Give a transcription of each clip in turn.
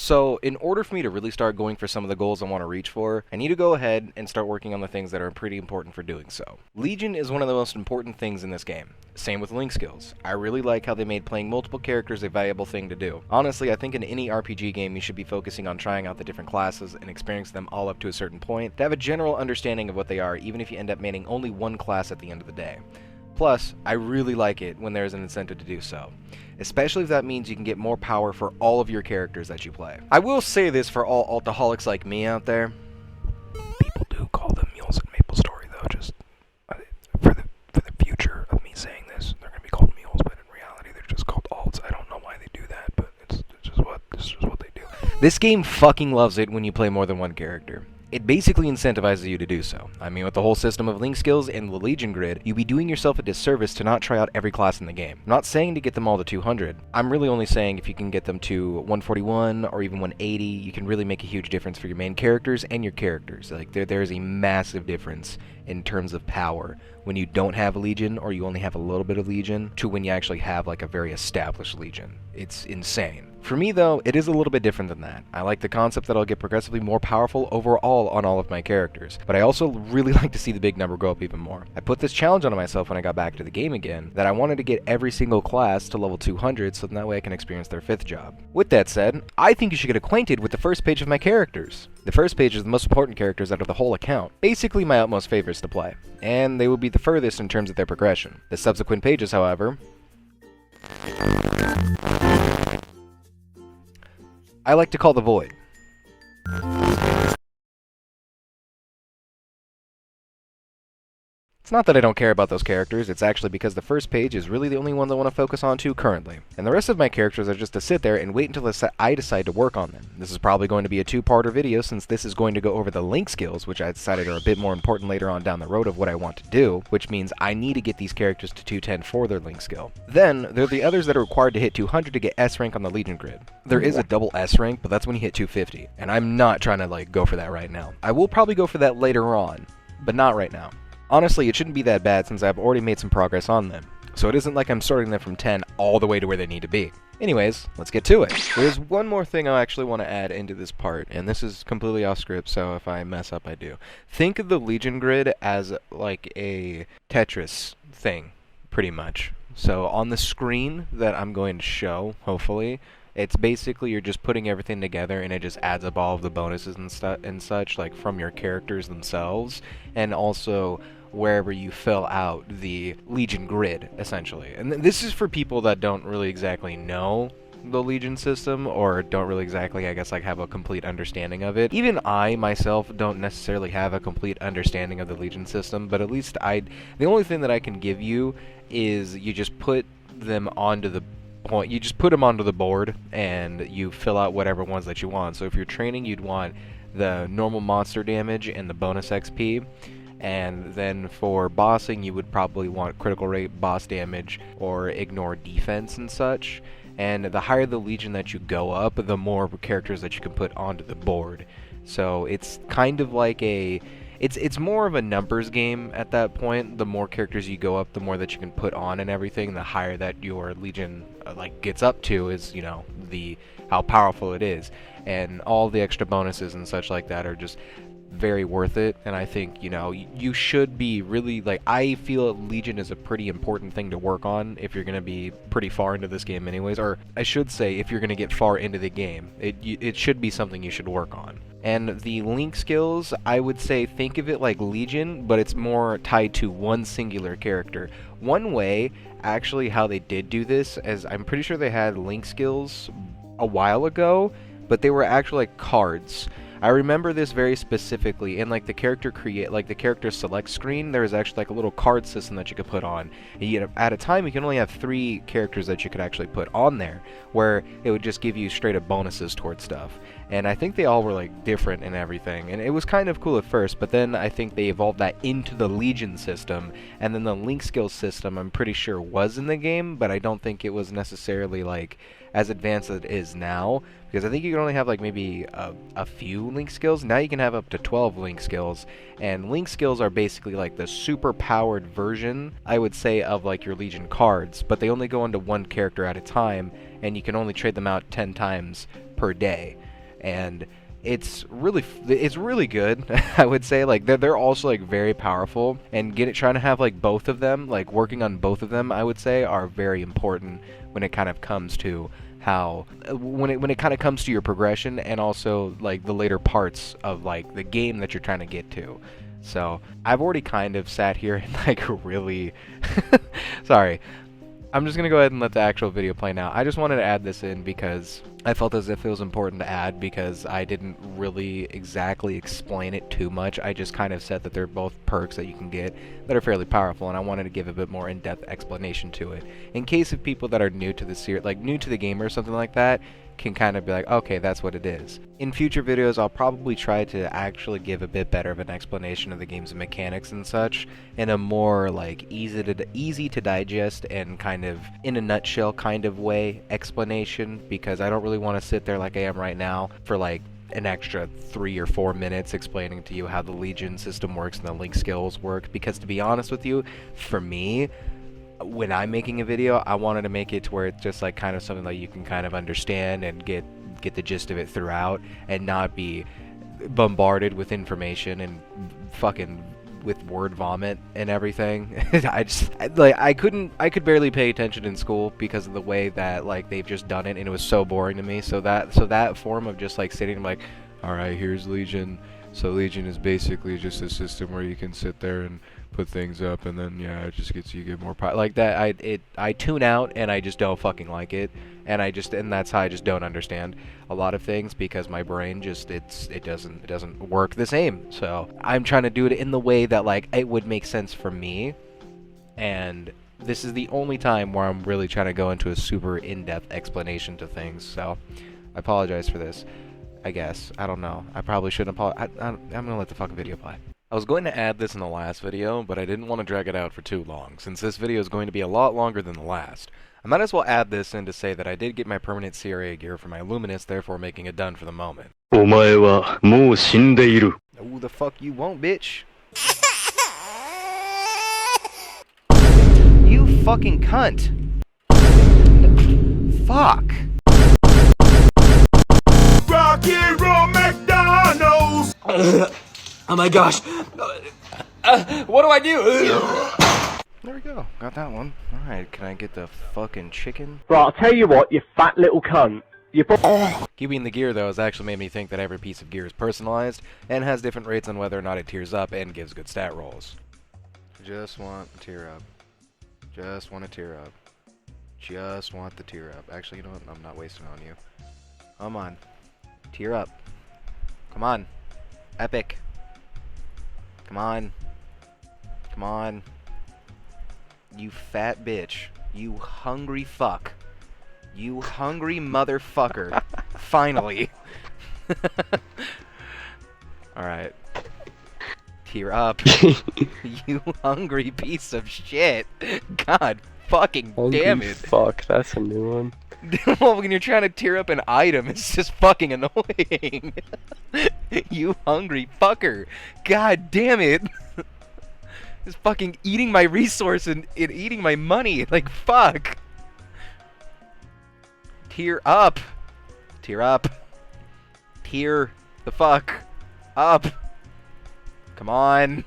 So, in order for me to really start going for some of the goals I want to reach for, I need to go ahead and start working on the things that are pretty important for doing so. Legion is one of the most important things in this game. Same with link skills. I really like how they made playing multiple characters a valuable thing to do. Honestly, I think in any RPG game you should be focusing on trying out the different classes and experiencing them all up to a certain point to have a general understanding of what they are, even if you end up maining only one class at the end of the day. Plus, I really like it when there's an incentive to do so, especially if that means you can get more power for all of your characters that you play. I will say this for all altaholics like me out there. People do call them mules in MapleStory though, just for the future of me saying this, they're going to be called mules, but in reality they're just called alts. I don't know why they do that, but it's just what they do. This game fucking loves it when you play more than one character. It basically incentivizes you to do so. I mean, with the whole system of link skills and the Legion grid, you'd be doing yourself a disservice to not try out every class in the game. I'm not saying to get them all to 200. I'm really only saying if you can get them to 141 or even 180, you can really make a huge difference for your main characters and your characters. Like, there's a massive difference in terms of power when you don't have a Legion or you only have a little bit of Legion to when you actually have like a very established Legion. It's insane. For me though, it is a little bit different than that. I like the concept that I'll get progressively more powerful overall on all of my characters, but I also really like to see the big number go up even more. I put this challenge on myself when I got back to the game again, that I wanted to get every single class to level 200 so that way I can experience their 5th job. With that said, I think you should get acquainted with the first page of my characters. The first page is the most important characters out of the whole account, basically my utmost favorites to play, and they will be the furthest in terms of their progression. The subsequent pages, however, I like to call the void. It's not that I don't care about those characters, it's actually because the first page is really the only one I want to focus on to currently. And the rest of my characters are just to sit there and wait until I decide to work on them. This is probably going to be a two-parter video since this is going to go over the link skills, which I decided are a bit more important later on down the road of what I want to do, which means I need to get these characters to 210 for their link skill. Then, there are the others that are required to hit 200 to get S rank on the Legion grid. There is a double S rank, but that's when you hit 250, and I'm not trying to go for that right now. I will probably go for that later on, but not right now. Honestly, it shouldn't be that bad since I've already made some progress on them, so it isn't like I'm starting them from 10 all the way to where they need to be. Anyways, let's get to it. There's one more thing I actually want to add into this part, and this is completely off script, so if I mess up, I do. Think of the Legion grid as like a Tetris thing, pretty much. So on the screen that I'm going to show, hopefully, it's basically you're just putting everything together and it just adds up all of the bonuses and such, like from your characters themselves, and also wherever you fill out the Legion grid, essentially. And this is for people that don't really exactly know the Legion system, or don't really exactly, I guess, have a complete understanding of it. Even I, myself, don't necessarily have a complete understanding of the Legion system, but at least the only thing that I can give you is you just put them onto the point, you just put them onto the board, and you fill out whatever ones that you want. So if you're training, you'd want the normal monster damage and the bonus XP, and then for bossing, you would probably want critical rate, boss damage, or ignore defense and such. And the higher the Legion that you go up, the more characters that you can put onto the board. So it's kind of like it's more of a numbers game at that point. The more characters you go up, the more that you can put on and everything. The higher that your Legion gets up to is, how powerful it is. And all the extra bonuses and such like that are just very worth it, and I think, you should be really, I feel Legion is a pretty important thing to work on if you're going to be pretty far into this game anyways, or I should say, if you're going to get far into the game, it should be something you should work on. And the link skills, I would say think of it like Legion, but it's more tied to one singular character. One way, actually, how they did do this, is I'm pretty sure they had link skills a while ago, but they were actually cards. I remember this very specifically in the character select screen. There was actually a little card system that you could put on. And at a time you can only have 3 characters that you could actually put on there, where it would just give you straight up bonuses towards stuff. And I think they all were different and everything, and it was kind of cool at first, but then I think they evolved that into the Legion system, and then the link skills system I'm pretty sure was in the game, but I don't think it was necessarily as advanced as it is now, because I think you can only have maybe a few link skills. Now you can have up to 12 link skills, and link skills are basically the super powered version, I would say, of your Legion cards, but they only go into one character at a time, and you can only trade them out 10 times per day. and it's really good. I would say, like, they're also like very powerful, and trying to have like both of them, like working on both of them, I would say, are very important when it kind of comes to how when it kind of comes to your progression, and also like the later parts of like the game that you're trying to get to. So I've already kind of sat here and like really sorry, I'm just going to go ahead and let the actual video play now. I just wanted to add this in because I felt as if it was important to add, because I didn't really exactly explain it too much. I just kind of said that they're both perks that you can get that are fairly powerful, and I wanted to give a bit more in-depth explanation to it. In case of people that are new to the series, like new to the game or something like that, can kind of be like, okay, that's what it is. In future videos, I'll probably try to actually give a bit better of an explanation of the game's mechanics and such, in a more like easy to digest and kind of in a nutshell kind of way explanation, because I don't really want to sit there like I am right now for like an extra 3 or 4 minutes explaining to you how the Legion system works and the link skills work, because to be honest with you, for me, when I'm making a video, I wanted to make it to where it's just like kind of something that you can kind of understand and get the gist of it throughout, and not be bombarded with information and fucking with word vomit and everything. I could barely pay attention in school because of the way that like they've just done it, and it was so boring to me. So that form of just like sitting like, all right, here's Legion. So Legion is basically just a system where you can sit there and put things up, and then yeah, it just gets you get more like that. I tune out, and I just don't fucking like it, and that's how I just don't understand a lot of things, because my brain just it doesn't work the same. So I'm trying to do it in the way that like it would make sense for me, and this is the only time where I'm really trying to go into a super in-depth explanation to things. So I apologize for this. I guess. I don't know. I probably shouldn't apologize. I'm gonna let the fucking video play. I was going to add this in the last video, but I didn't want to drag it out for too long, since this video is going to be a lot longer than the last. I might as well add this in to say that I did get my permanent CRA gear for my Luminous, therefore making it done for the moment. お前はもう死んでいる。 Who the fuck you won't, bitch? You fucking cunt! Fuck! Rocky Road McDonald's! Oh my gosh! What do I do? There we go. Got that one. Alright, can I get the fucking chicken? Right, I'll tell you what, you fat little cunt. Keeping the gear, though, has actually made me think that every piece of gear is personalized, and has different rates on whether or not it tiers up and gives good stat rolls. Just want a tier up. Just want a tier up. Just want the tier up. Actually, you know what? I'm not wasting on you. Come on. Tier up. Come on. Epic. Come on. Come on. You fat bitch. You hungry fuck. You hungry motherfucker. Finally. Alright. Tear up. You hungry piece of shit. God fucking damn it. Fuck, that's a new one. Well, when you're trying to tear up an item, it's just fucking annoying. You hungry fucker. God damn it. Just fucking eating my resource and eating my money. Like, fuck. Tear up. Tear up. Tear the fuck up. Come on.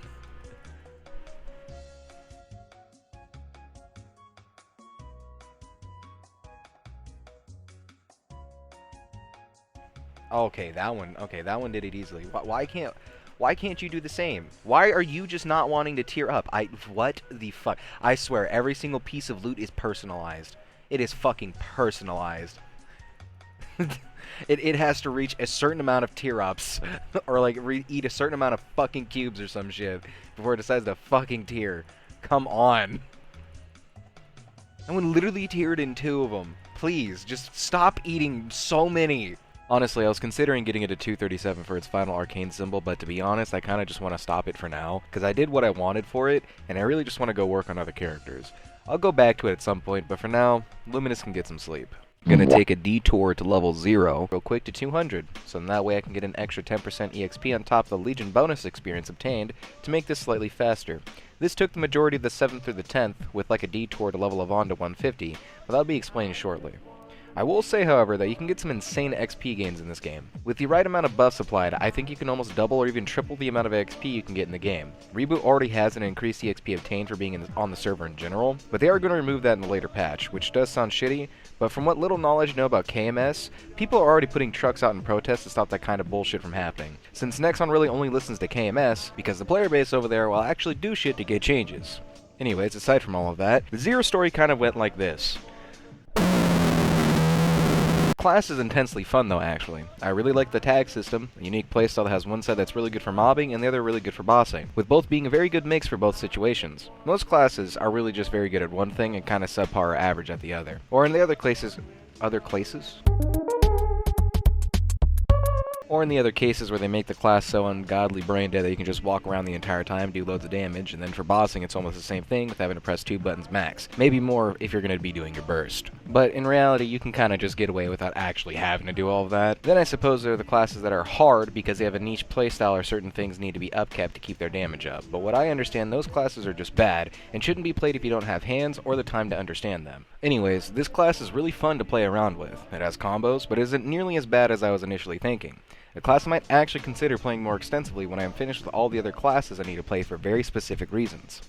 Okay, that one did it easily. Why can't you do the same? Why are you just not wanting to tear up? What the fuck? I swear, every single piece of loot is personalized. It is fucking personalized. It has to reach a certain amount of tear ups, or like eat a certain amount of fucking cubes or some shit before it decides to fucking tear. Come on. I would literally tiered in 2 of them. Please, just stop eating so many. Honestly, I was considering getting it to 237 for its final arcane symbol, but to be honest, I kind of just want to stop it for now, because I did what I wanted for it, and I really just want to go work on other characters. I'll go back to it at some point, but for now, Luminous can get some sleep. I'm going to take a detour to level 0 real quick to 200, so then that way I can get an extra 10% EXP on top of the Legion bonus experience obtained to make this slightly faster. This took the majority of the 7th through the 10th, with like a detour to level of on to 150, but that'll be explained shortly. I will say, however, that you can get some insane XP gains in this game. With the right amount of buffs applied, I think you can almost double or even triple the amount of XP you can get in the game. Reboot already has an increased XP obtained for being on the server in general, but they are going to remove that in the later patch, which does sound shitty, but from what little knowledge you know about KMS, people are already putting trucks out in protest to stop that kind of bullshit from happening. Since Nexon really only listens to KMS, because the player base over there will actually do shit to get changes. Anyways, aside from all of that, the Zero story kind of went like this. Class is intensely fun though, actually. I really like the tag system, a unique playstyle that has one side that's really good for mobbing and the other really good for bossing, with both being a very good mix for both situations. Most classes are really just very good at one thing and kind of subpar or average at the other. Or in the other cases, Or in the other cases where they make the class so ungodly brain dead that you can just walk around the entire time, do loads of damage, and then for bossing it's almost the same thing with having to press 2 buttons max. Maybe more if you're going to be doing your burst. But in reality, you can kind of just get away without actually having to do all of that. Then I suppose there are the classes that are hard because they have a niche playstyle or certain things need to be upkept to keep their damage up. But what I understand, those classes are just bad, and shouldn't be played if you don't have hands or the time to understand them. Anyways, this class is really fun to play around with. It has combos, but isn't nearly as bad as I was initially thinking. A class I might actually consider playing more extensively when I am finished with all the other classes I need to play for very specific reasons.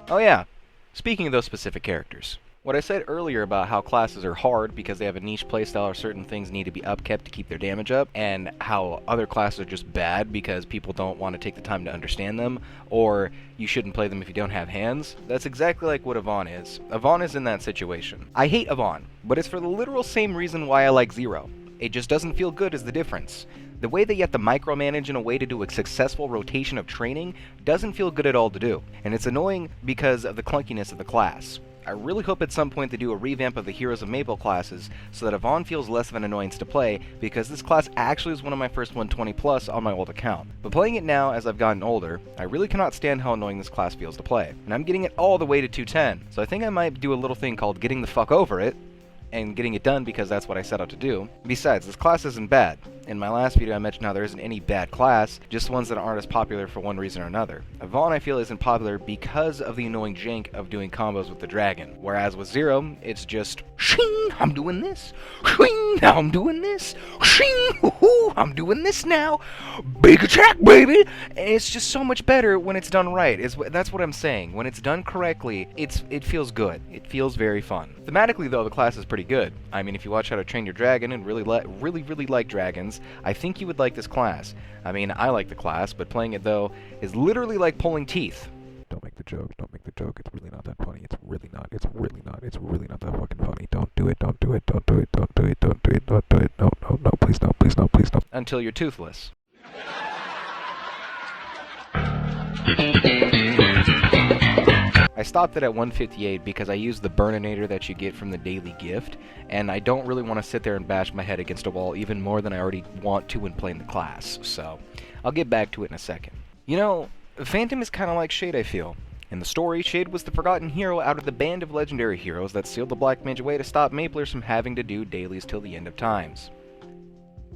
Oh yeah, speaking of those specific characters. What I said earlier about how classes are hard because they have a niche playstyle or certain things need to be upkept to keep their damage up, and how other classes are just bad because people don't want to take the time to understand them, or you shouldn't play them if you don't have hands, that's exactly like what Yvonne is. Yvonne is in that situation. I hate Yvonne, but it's for the literal same reason why I like Zero. It just doesn't feel good is the difference. The way that you have to micromanage in a way to do a successful rotation of training doesn't feel good at all to do, and it's annoying because of the clunkiness of the class. I really hope at some point they do a revamp of the Heroes of Maple classes so that Yvonne feels less of an annoyance to play, because this class actually is one of my first 120 plus on my old account. But playing it now as I've gotten older, I really cannot stand how annoying this class feels to play, and I'm getting it all the way to 210, so I think I might do a little thing called getting the fuck over it, and getting it done because that's what I set out to do. Besides, this class isn't bad. In my last video I mentioned how there isn't any bad class, just ones that aren't as popular for one reason or another. Yvonne I feel isn't popular because of the annoying jank of doing combos with the dragon, whereas with Zero, it's just shing, I'm doing this, shing, now I'm doing this, shing, hoo-hoo, I'm doing this now, big attack baby! And it's just so much better when it's done right. That's what I'm saying. When it's done correctly, it feels good. It feels very fun. Thematically though, the class is pretty good. I mean, if you watch How to Train Your Dragon and really like dragons, I think you would like this class. I mean, I like the class, but playing it though is literally like pulling teeth. Don't make the joke, don't make the joke, it's really not that funny, it's really not that fucking funny, don't do it, don't do it, don't do it, don't do it, don't do it, don't do it, no, please no, please no, please no. Until you're toothless. I stopped it at 158 because I used the Burninator that you get from the daily gift, and I don't really want to sit there and bash my head against a wall even more than I already want to when playing the class, so I'll get back to it in a second. You know, Phantom is kind of like Shade, I feel. In the story, Shade was the forgotten hero out of the band of legendary heroes that sealed the Black Mage away to stop Maplers from having to do dailies till the end of times.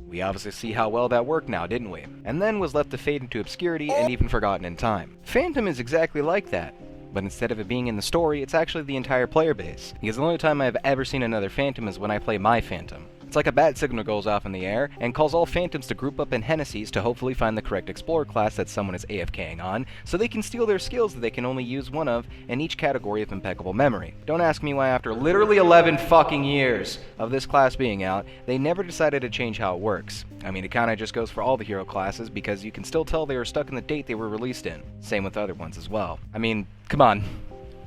We obviously see how well that worked now, didn't we? And then was left to fade into obscurity and even forgotten in time. Phantom is exactly like that. But instead of it being in the story, it's actually the entire player base. Because the only time I've ever seen another Phantom is when I play my Phantom. It's like a bat signal goes off in the air, and calls all Phantoms to group up in Hennessy's to hopefully find the correct Explorer class that someone is AFKing on, so they can steal their skills that they can only use one of in each category of impeccable memory. Don't ask me why after literally 11 fucking years of this class being out, they never decided to change how it works. I mean, it kinda just goes for all the hero classes, because you can still tell they were stuck in the date they were released in. Same with other ones as well. I mean, come on.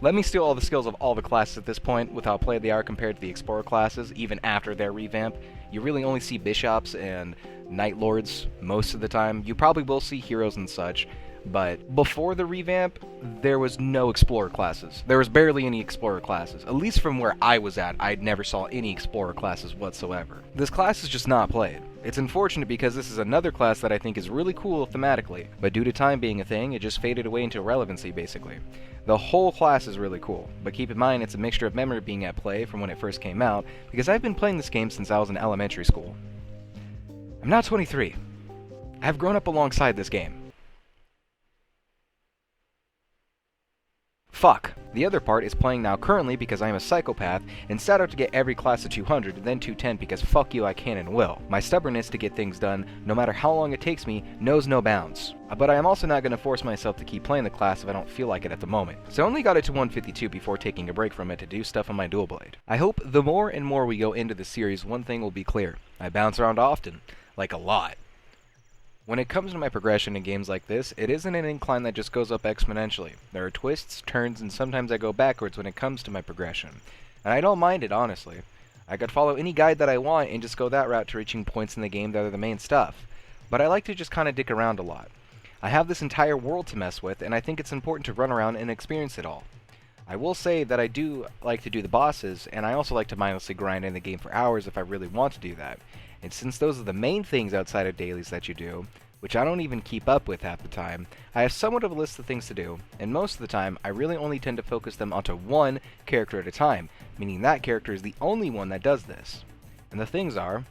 Let me steal all the skills of all the classes at this point with how played they are compared to the Explorer classes, even after their revamp. You really only see Bishops and Night Lords most of the time. You probably will see Heroes and such, but before the revamp, there was no Explorer classes. There was barely any Explorer classes. At least from where I was at, I never saw any Explorer classes whatsoever. This class is just not played. It's unfortunate because this is another class that I think is really cool thematically, but due to time being a thing, it just faded away into irrelevancy basically. The whole class is really cool, but keep in mind it's a mixture of memory being at play from when it first came out, because I've been playing this game since I was in elementary school. I'm now 23. I've grown up alongside this game. Fuck. The other part is playing now currently because I am a psychopath and set out to get every class to 200 and then 210 because fuck you, I can and will. My stubbornness to get things done, no matter how long it takes me, knows no bounds. But I am also not going to force myself to keep playing the class if I don't feel like it at the moment. So I only got it to 152 before taking a break from it to do stuff on my dual blade. I hope the more and more we go into the series, one thing will be clear. I bounce around often. Like a lot. When it comes to my progression in games like this, it isn't an incline that just goes up exponentially. There are twists, turns, and sometimes I go backwards when it comes to my progression. And I don't mind it, honestly. I could follow any guide that I want and just go that route to reaching points in the game that are the main stuff. But I like to just kind of dick around a lot. I have this entire world to mess with, and I think it's important to run around and experience it all. I will say that I do like to do the bosses, and I also like to mindlessly grind in the game for hours if I really want to do that. And since those are the main things outside of dailies that you do, which I don't even keep up with half the time, I have somewhat of a list of things to do, and most of the time I really only tend to focus them onto one character at a time, meaning that character is the only one that does this. And the things are,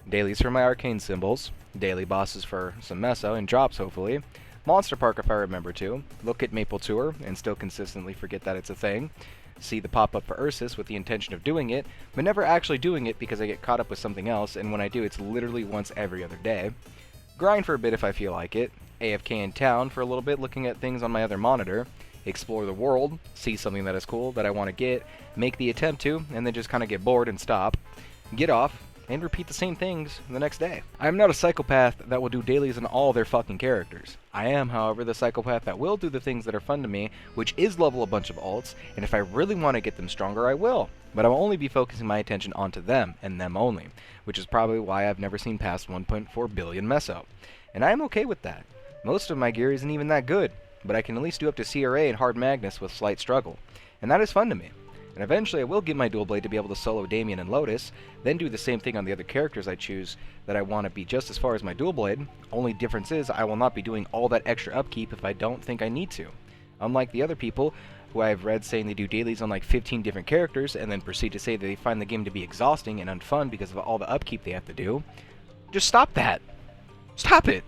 dailies for my arcane symbols, daily bosses for some meso and drops hopefully, Monster Park if I remember to, look at Maple Tour and still consistently forget that it's a thing, see the pop-up for Ursus with the intention of doing it, but never actually doing it because I get caught up with something else, and when I do it's literally once every other day, grind for a bit if I feel like it, AFK in town for a little bit looking at things on my other monitor, explore the world, see something that is cool that I want to get, make the attempt to, and then just kind of get bored and stop, get off, and repeat the same things the next day. I am not a psychopath that will do dailies on all their fucking characters. I am, however, the psychopath that will do the things that are fun to me, which is level a bunch of alts, and if I really want to get them stronger, I will. But I will only be focusing my attention onto them, and them only, which is probably why I've never seen past 1.4 billion meso. And I am okay with that. Most of my gear isn't even that good, but I can at least do up to CRA and Hard Magnus with slight struggle, and that is fun to me. And eventually I will get my dual blade to be able to solo Damien and Lotus, then do the same thing on the other characters I choose that I want to be just as far as my dual blade. Only difference is I will not be doing all that extra upkeep if I don't think I need to. Unlike the other people who I've read saying they do dailies on like 15 different characters and then proceed to say that they find the game to be exhausting and unfun because of all the upkeep they have to do. Just stop that. Stop it.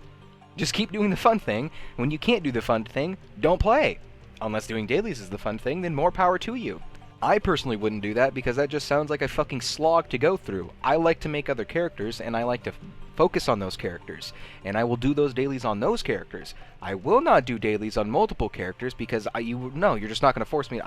Just keep doing the fun thing. When you can't do the fun thing, don't play. Unless doing dailies is the fun thing, then more power to you. I personally wouldn't do that because that just sounds like a fucking slog to go through. I like to make other characters and I like to focus on those characters, and I will do those dailies on those characters. I will not do dailies on multiple characters because you're just not going to force me.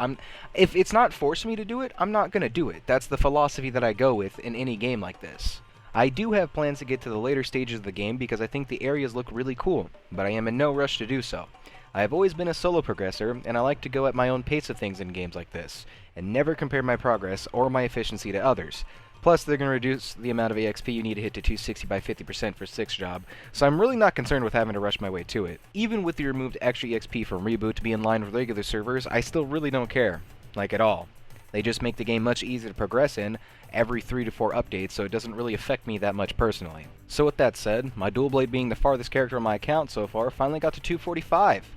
If it's not forcing me to do it, I'm not going to do it. That's the philosophy that I go with in any game like this. I do have plans to get to the later stages of the game because I think the areas look really cool, but I am in no rush to do so. I have always been a solo progressor, and I like to go at my own pace of things in games like this, and never compare my progress or my efficiency to others. Plus, they're going to reduce the amount of EXP you need to hit to 260 by 50% for 6 job, so I'm really not concerned with having to rush my way to it. Even with the removed extra EXP from Reboot to be in line with regular servers, I still really don't care. Like at all. They just make the game much easier to progress in every 3 to 4 updates, so it doesn't really affect me that much personally. So with that said, my dual blade being the farthest character on my account so far finally got to 245.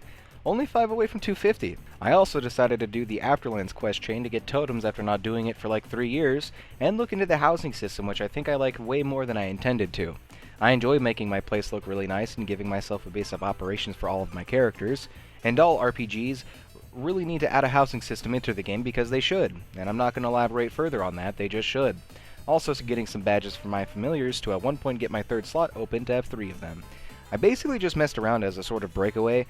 Only 5 away from 250. I also decided to do the Afterlands quest chain to get totems after not doing it for like 3 years, and look into the housing system, which I think I like way more than I intended to. I enjoy making my place look really nice and giving myself a base of operations for all of my characters, and all RPGs really need to add a housing system into the game because they should, and I'm not going to elaborate further on that, they just should. Also getting some badges for my familiars to at one point get my 3rd slot open to have 3 of them. I basically just messed around as a sort of breakaway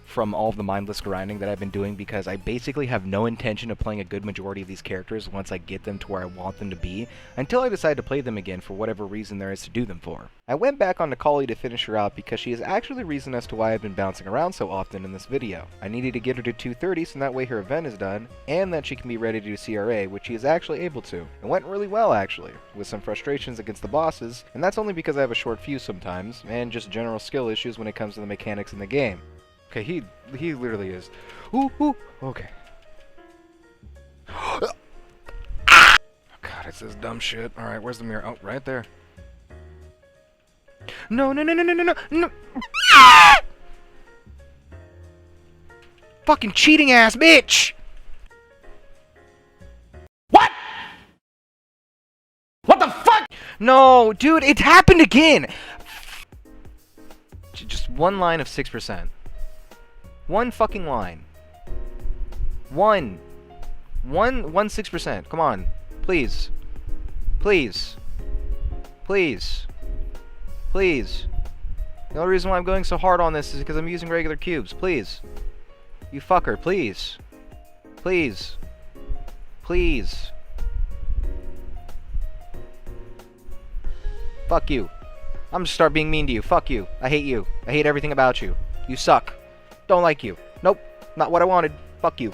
from all of the mindless grinding that I've been doing because I basically have no intention of playing a good majority of these characters once I get them to where I want them to be, until I decide to play them again for whatever reason there is to do them for. I went back on to Kali to finish her out because she is actually the reason as to why I've been bouncing around so often in this video. I needed to get her to 230 so that way her event is done, and that she can be ready to do CRA, which she is actually able to. It went really well actually, with some frustrations against the bosses, and that's only because I have a short fuse sometimes, and just general skill issues when it comes to the mechanics in the game. Okay, he literally is. Ooh, okay. Oh, God, it's this dumb shit. Alright, where's the mirror? Oh, right there. No. Fucking cheating ass bitch! What? What the fuck? No, dude, it happened again! Just one line of 6%. One fucking line. One. 1.16%. Come on. Please. Please. Please. Please. The only reason why I'm going so hard on this is because I'm using regular cubes. Please. You fucker. Please. Please. Please. Fuck you. I'm gonna start being mean to you. Fuck you. I hate you. I hate everything about you. You suck. Don't like you. Nope. Not what I wanted. Fuck you.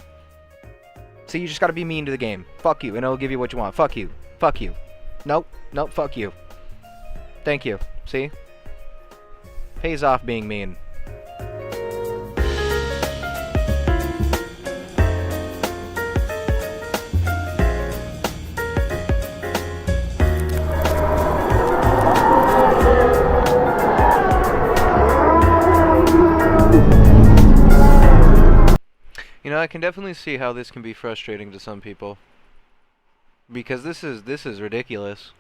See, you just gotta be mean to the game. Fuck you, and it'll give you what you want. Fuck you. Fuck you. Nope. Nope. Fuck you. Thank you. See? Pays off being mean. You know, I can definitely see how this can be frustrating to some people. Because this is ridiculous.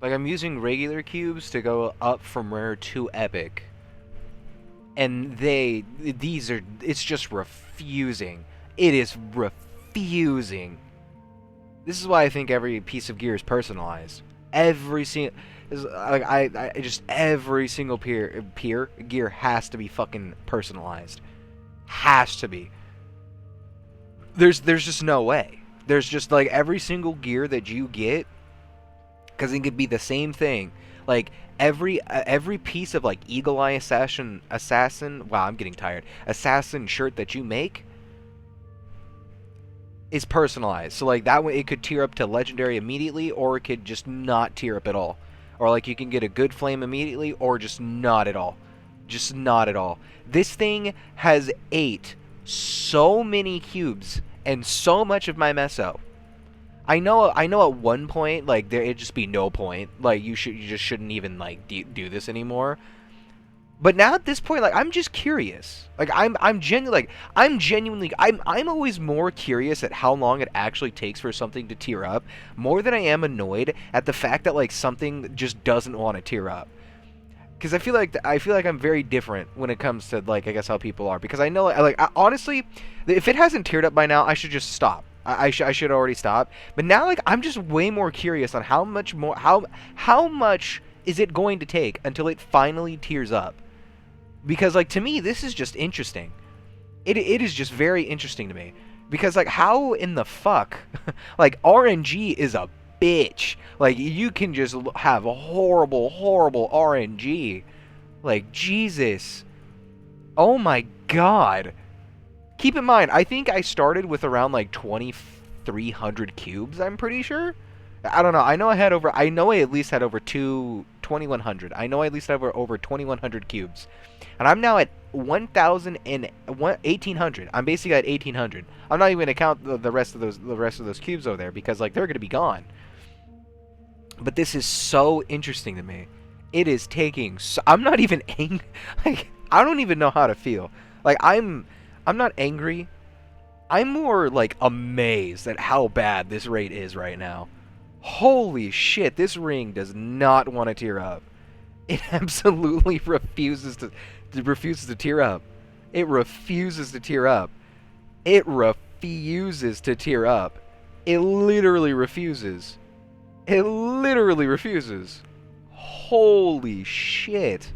Like, I'm using regular cubes to go up from rare to epic. And it's just refusing. It is refusing. This is why I think every piece of gear is personalized. Every single, every single gear has to be fucking personalized. Has to be. There's just no way. There's just, like, every single gear that you get, because it could be the same thing. Like, every piece of, like, Eagle Eye Assassin, wow, I'm getting tired. Assassin shirt that you make is personalized. So, like, that way it could tier up to Legendary immediately, or it could just not tier up at all. Or, like, you can get a good flame immediately, or just not at all. Just not at all. This thing has ate so many cubes and so much of my meso. I know at one point, like, it'd just be no point. Like, you just shouldn't even, like, do this anymore. But now at this point, like, I'm just curious. Like, I'm always more curious at how long it actually takes for something to tier up, more than I am annoyed at the fact that, like, something just doesn't want to tier up. Because I feel like I'm very different when it comes to, like, I guess how people are. Because I know, like, honestly, if it hasn't tiered up by now, I should just stop. I should already stop. But now, like, I'm just way more curious on how much is it going to take until it finally tiers up. Because, like, to me, this is just interesting. It is just very interesting to me. Because, like, how in the fuck, like, RNG is a bitch. Like, you can just have a horrible RNG. Like, Jesus. Oh my god. Keep in mind, I think I started with around, like, 2,300 cubes, I'm pretty sure. I don't know. I know I at least had over 2,100. I know I at least had over 2,100 cubes. And I'm now at 1,800. I'm basically at 1,800. I'm not even gonna count the rest of those cubes over there, because, like, they're gonna be gone. But this is so interesting to me. It is taking I'm not even angry. Like, I don't even know how to feel. Like, I'm not angry. I'm more, like, amazed at how bad this rate is right now. Holy shit, this ring does not want to tier up. It absolutely refuses to tier up. It refuses to tier up. It refuses to tier up. It literally refuses. It literally refuses. Holy shit.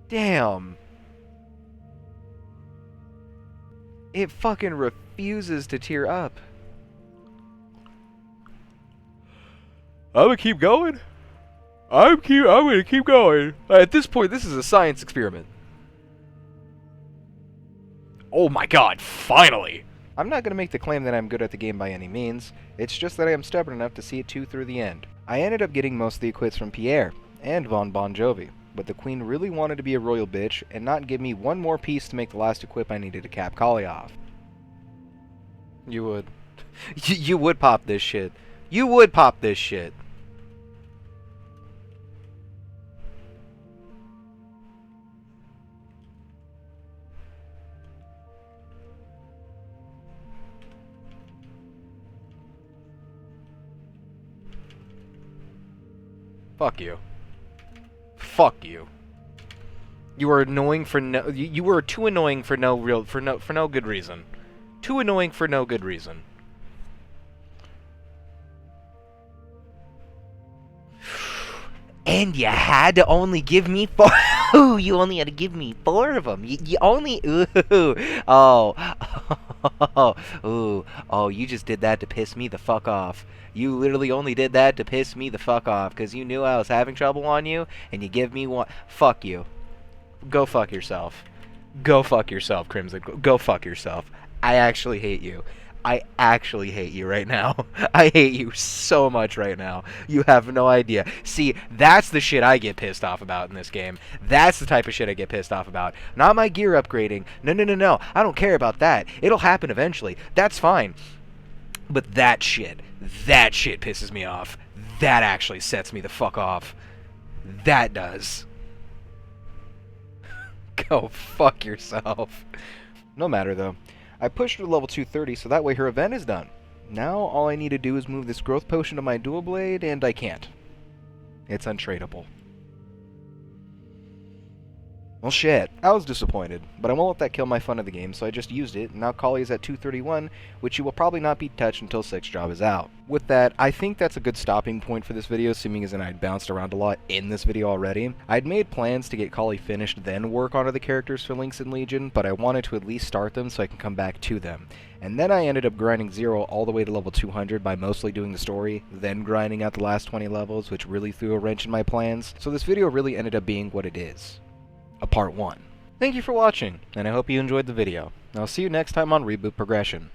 Damn. It fucking refuses to tier up. I'm gonna keep going. I'm gonna keep going. At this point, this is a science experiment. Oh my god, finally! I'm not gonna make the claim that I'm good at the game by any means. It's just that I am stubborn enough to see it through the end. I ended up getting most of the equips from Pierre and Von Bon Jovi, but the Queen really wanted to be a royal bitch and not give me one more piece to make the last equip I needed to cap Kali off. You would. You would pop this shit. You would pop this shit. Fuck you. Fuck you. You are annoying for no. You were too annoying for no good reason. Too annoying for no good reason. And you had to only give me 4. Ooh, you only had to give me 4 of them. You only. Ooh. Oh. Ooh. Oh, you just did that to piss me the fuck off. You literally only did that to piss me the fuck off because you knew I was having trouble on you and you give me one. Fuck you. Go fuck yourself. Go fuck yourself, Crimson. Go fuck yourself. I actually hate you. I actually hate you right now. I hate you so much right now. You have no idea. See, that's the shit I get pissed off about in this game. That's the type of shit I get pissed off about. Not my gear upgrading. No. I don't care about that. It'll happen eventually. That's fine. But that shit pisses me off. That actually sets me the fuck off. That does. Go fuck yourself. No matter, though. I pushed her to level 230, so that way her event is done. Now, all I need to do is move this growth potion to my dual blade, and I can't. It's untradeable. Well, shit. I was disappointed, but I won't let that kill my fun of the game, so I just used it, and now Kali is at 231, which you will probably not be touched until 6th job is out. With that, I think that's a good stopping point for this video, assuming as in I'd bounced around a lot in this video already. I'd made plans to get Kali finished, then work on other characters for Lynx and Legion, but I wanted to at least start them so I can come back to them. And then I ended up grinding 0 all the way to level 200 by mostly doing the story, then grinding out the last 20 levels, which really threw a wrench in my plans, so this video really ended up being what it is. A part 1. Thank you for watching, and I hope you enjoyed the video. I'll see you next time on Reboot Progression.